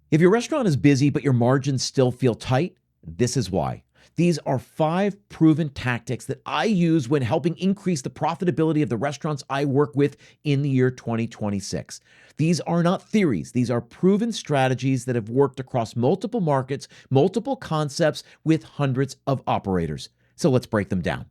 If your restaurant is busy but your margins still feel tight, this is why. These are 5 proven tactics that I use when helping increase the profitability of the restaurants I work with in the year 2026. These are not theories. These are proven strategies that have worked across multiple markets, multiple concepts with hundreds of operators. So let's break them down.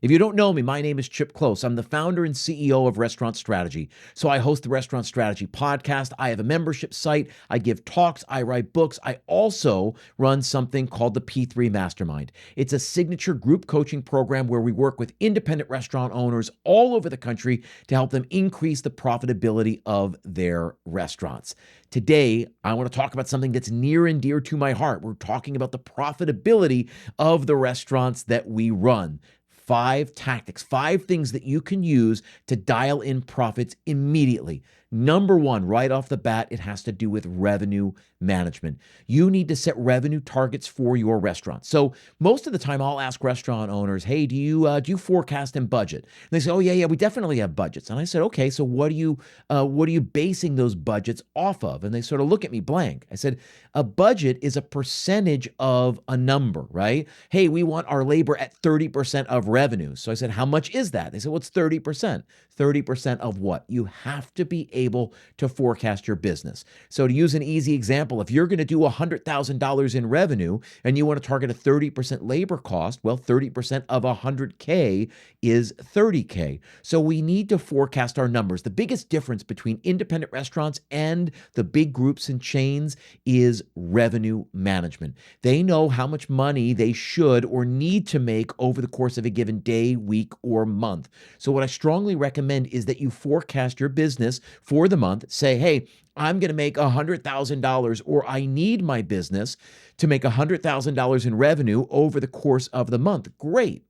If you don't know me, my name is Chip Close. I'm the founder and CEO of Restaurant Strategy. So I host the Restaurant Strategy podcast. I have a membership site. I give talks. I write books. I also run something called the P3 Mastermind. It's a signature group coaching program where we work with independent restaurant owners all over the country to help them increase the profitability of their restaurants. Today, I want to talk about something that's near and dear to my heart. We're talking about the profitability of the restaurants that we run. 5 tactics, 5 things that you can use to dial in profits immediately. Number 1, right off the bat, it has to do with revenue management. You need to set revenue targets for your restaurant. So most of the time, I'll ask restaurant owners, "Hey, do you forecast and budget?" And they say, "Oh yeah, we definitely have budgets." And I said, "Okay, so what are you basing those budgets off of?" And they sort of look at me blank. I said, "A budget is a percentage of a number, right? Hey, we want our labor at 30% of revenue." So I said, "How much is that?" They said, "What's 30%?" 30% of what? You have to be able to forecast your business. So to use an easy example, if you're going to do $100,000 in revenue and you want to target a 30% labor cost, well, 30% of 100K is 30K. So we need to forecast our numbers. The biggest difference between independent restaurants and the big groups and chains is revenue management. They know how much money they should or need to make over the course of a given day, week, or month. So what I strongly recommend is that you forecast your business for the month. Say, hey, I'm going to make $100,000, or I need my business to make $100,000 in revenue over the course of the month. Great.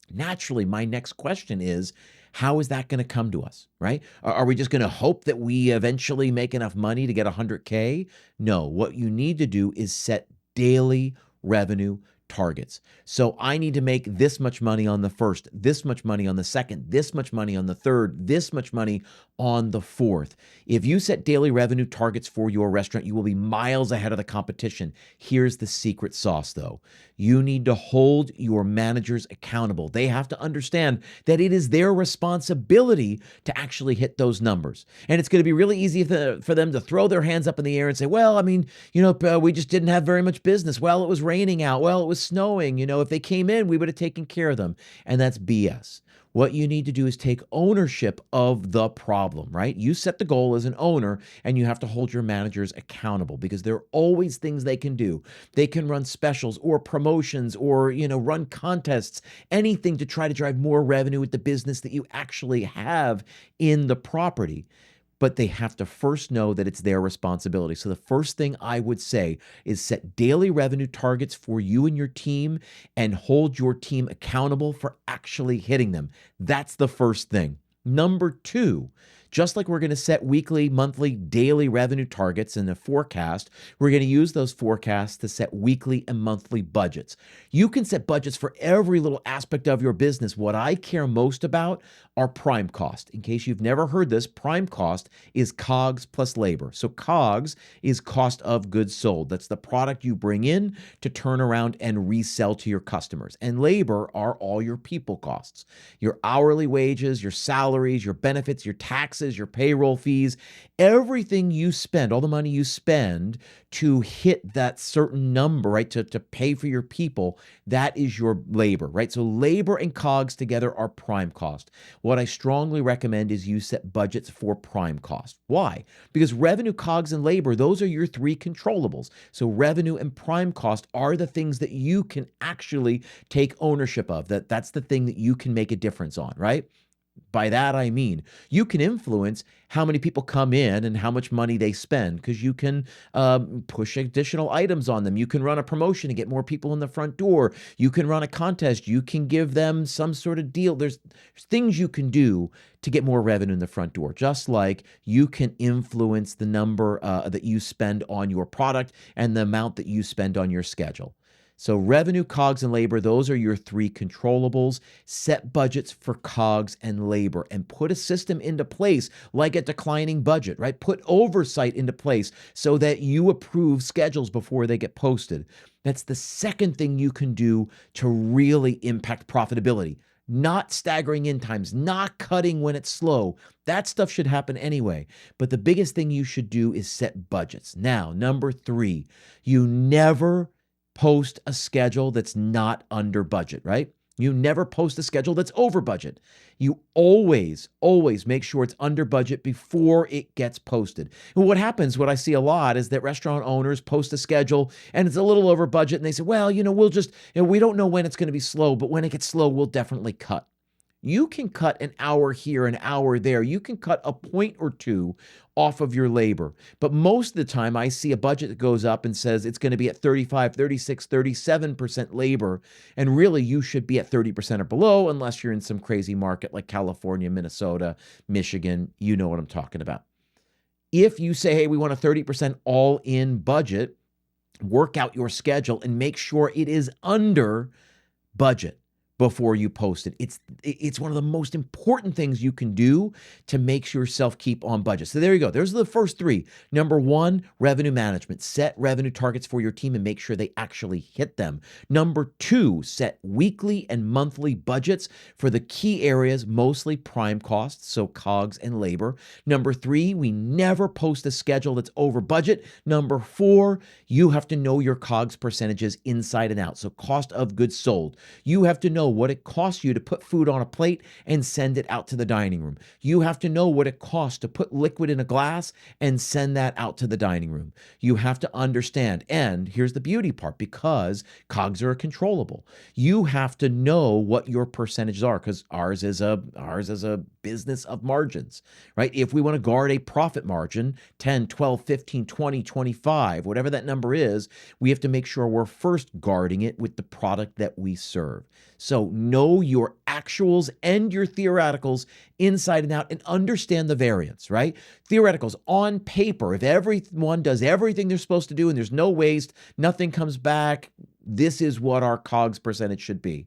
Naturally, my next question is, how is that going to come to us, right? Are we just going to hope that we eventually make enough money to get 100K? No, what you need to do is set daily revenue targets. So I need to make this much money on the first, this much money on the second, this much money on the third, this much money on the fourth. If you set daily revenue targets for your restaurant, you will be miles ahead of the competition. Here's the secret sauce, though. You need to hold your managers accountable. They have to understand that it is their responsibility to actually hit those numbers. And it's going to be really easy for them to throw their hands up in the air and say, well, I mean, we just didn't have very much business. Well, it was raining out. Well, it was snowing. If they came in, we would have taken care of them. And that's BS. What you need to do is take ownership of the problem, right? You set the goal as an owner, and you have to hold your managers accountable because there are always things they can do. They can run specials or promotions or, run contests, anything to try to drive more revenue with the business that you actually have in the property. But they have to first know that it's their responsibility. So the first thing I would say is set daily revenue targets for you and your team and hold your team accountable for actually hitting them. That's the first thing. Number 2, just like we're going to set weekly, monthly, daily revenue targets in a forecast, we're going to use those forecasts to set weekly and monthly budgets. You can set budgets for every little aspect of your business. What I care most about are prime cost. In case you've never heard this, prime cost is COGS plus labor. So COGS is cost of goods sold. That's the product you bring in to turn around and resell to your customers. And labor are all your people costs, your hourly wages, your salaries, your benefits, your taxes, your payroll fees, everything you spend, all the money you spend to hit that certain number, right? To pay for your people, that is your labor, right? So labor and COGS together are prime cost. What I strongly recommend is you set budgets for prime cost. Why? Because revenue, COGS, and labor, those are your 3 controllables. So revenue and prime cost are the things that you can actually take ownership of. That's the thing that you can make a difference on, right? By that, I mean, you can influence how many people come in and how much money they spend because you can push additional items on them. You can run a promotion to get more people in the front door. You can run a contest. You can give them some sort of deal. There's things you can do to get more revenue in the front door, just like you can influence the number that you spend on your product and the amount that you spend on your schedule. So revenue, COGS, and labor, those are your three controllables. Set budgets for COGS and labor and put a system into place like a declining budget, right? Put oversight into place so that you approve schedules before they get posted. That's the second thing you can do to really impact profitability. Not staggering in times, not cutting when it's slow. That stuff should happen anyway. But the biggest thing you should do is set budgets. Now, number three, you never post a schedule that's not under budget, right? You never post a schedule that's over budget. You always make sure it's under budget before it gets posted. And what happens, what I see a lot, is that restaurant owners post a schedule and it's a little over budget and they say, well, we'll just, we don't know when it's going to be slow, but when it gets slow, we'll definitely cut. You can cut an hour here, an hour there. You can cut a point or two off of your labor. But most of the time, I see a budget that goes up and says it's going to be at 35, 36, 37% labor. And really, you should be at 30% or below, unless you're in some crazy market like California, Minnesota, Michigan. You know what I'm talking about. If you say, hey, we want a 30% all-in budget, work out your schedule and make sure it is under budget before you post it. It's one of the most important things you can do to make yourself keep on budget. So there you go. There's the first three. Number one, revenue management. Set revenue targets for your team and make sure they actually hit them. Number two, set weekly and monthly budgets for the key areas, mostly prime costs, so COGS and labor. Number three, we never post a schedule that's over budget. Number four, you have to know your COGS percentages inside and out. So cost of goods sold. You have to know what it costs you to put food on a plate and send it out to the dining room. You have to know what it costs to put liquid in a glass and send that out to the dining room. You have to understand, and here's the beauty part, because COGS are controllable. You have to know what your percentages are, because ours is a business of margins, right? If we want to guard a profit margin, 10, 12, 15, 20, 25, whatever that number is, we have to make sure we're first guarding it with the product that we serve. So know your actuals and your theoreticals inside and out and understand the variance, right? Theoreticals on paper, if everyone does everything they're supposed to do and there's no waste, nothing comes back, this is what our COGS percentage should be.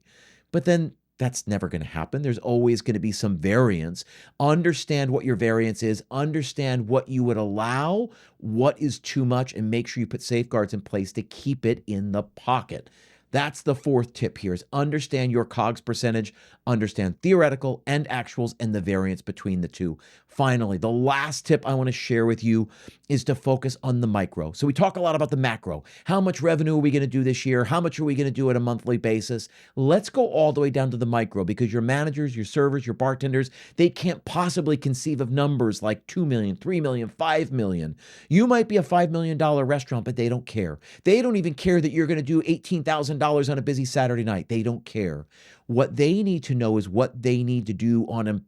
But then that's never going to happen. There's always going to be some variance. Understand what your variance is. Understand what you would allow, what is too much, and make sure you put safeguards in place to keep it in the pocket. That's the fourth tip here, is understand your COGS percentage, understand theoretical and actuals and the variance between the two. Finally, the last tip I want to share with you is to focus on the micro. So we talk a lot about the macro. How much revenue are we going to do this year? How much are we going to do on a monthly basis? Let's go all the way down to the micro, because your managers, your servers, your bartenders, they can't possibly conceive of numbers like 2 million, 3 million, 5 million. You might be a $5 million restaurant, but they don't care. They don't even care that you're going to do $18,000 on a busy Saturday night. They don't care. What they need to know is what they need to do on a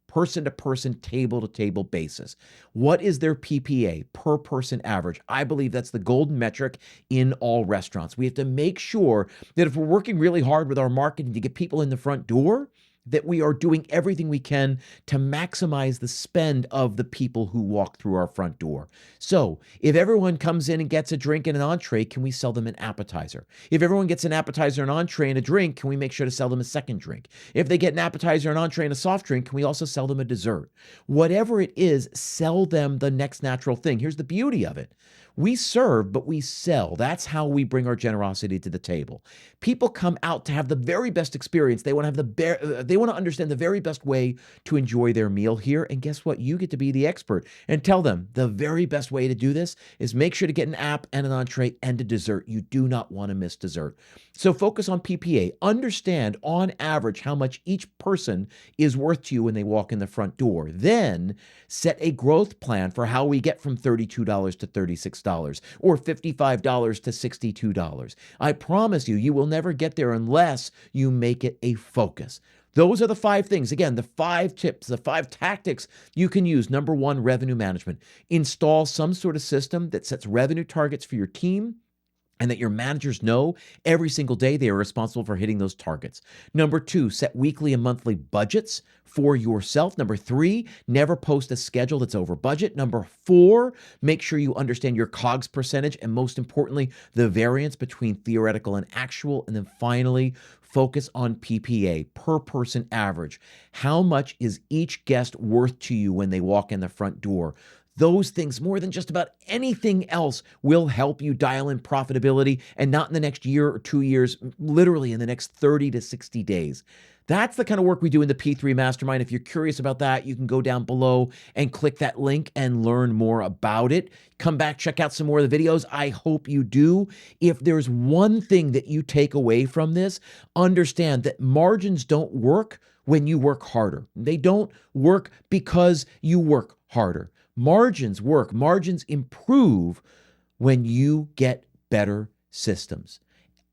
person-to-person, table-to-table basis. What is their PPA, per person average? I believe that's the golden metric in all restaurants. We have to make sure that if we're working really hard with our marketing to get people in the front door, that we are doing everything we can to maximize the spend of the people who walk through our front door. So if everyone comes in and gets a drink and an entree, can we sell them an appetizer? If everyone gets an appetizer, an entree, and a drink, can we make sure to sell them a second drink? If they get an appetizer, an entree, and a soft drink, can we also sell them a dessert? Whatever it is, sell them the next natural thing. Here's the beauty of it. We serve, but we sell. That's how we bring our generosity to the table. People come out to have the very best experience. They want to have they want to understand the very best way to enjoy their meal here. And guess what? You get to be the expert and tell them the very best way to do this is make sure to get an app and an entree and a dessert. You do not want to miss dessert. So focus on PPA. Understand on average how much each person is worth to you when they walk in the front door. Then set a growth plan for how we get from $32 to $36 or $55 to $62. I promise you, you will never get there unless you make it a focus. Those are the 5 things. Again, the 5 tips, the 5 tactics you can use. Number 1, revenue management. Install some sort of system that sets revenue targets for your team and that your managers know every single day they are responsible for hitting those targets. Number 2, set weekly and monthly budgets for yourself. Number 3, never post a schedule that's over budget. Number 4, make sure you understand your COGS percentage, and most importantly, the variance between theoretical and actual. And then finally, focus on PPA, per person average. How much is each guest worth to you when they walk in the front door? Those things, more than just about anything else, will help you dial in profitability, and not in the next year or 2 years, literally in the next 30 to 60 days. That's the kind of work we do in the P3 Mastermind. If you're curious about that, you can go down below and click that link and learn more about it. Come back, check out some more of the videos. I hope you do. If there's one thing that you take away from this, understand that margins don't work when you work harder. They don't work because you work harder. Margins work, margins improve when you get better systems.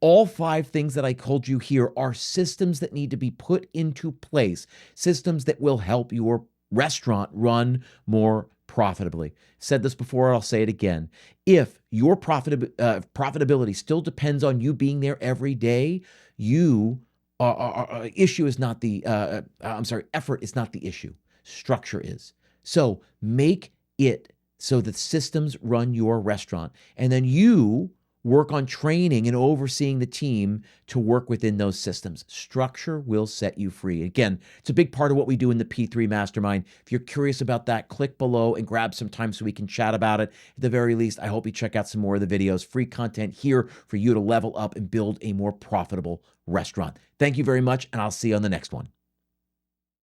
All 5 things that I told you here are systems that need to be put into place, systems that will help your restaurant run more profitably. Said this before, I'll say it again. If your profitability still depends on you being there every day, issue is not the, effort is not the issue. Structure is. So make it so that systems run your restaurant, and then you work on training and overseeing the team to work within those systems. Structure will set you free. Again, it's a big part of what we do in the P3 Mastermind. If you're curious about that, click below and grab some time so we can chat about it. At the very least, I hope you check out some more of the videos. Free content here for you to level up and build a more profitable restaurant. Thank you very much, and I'll see you on the next one.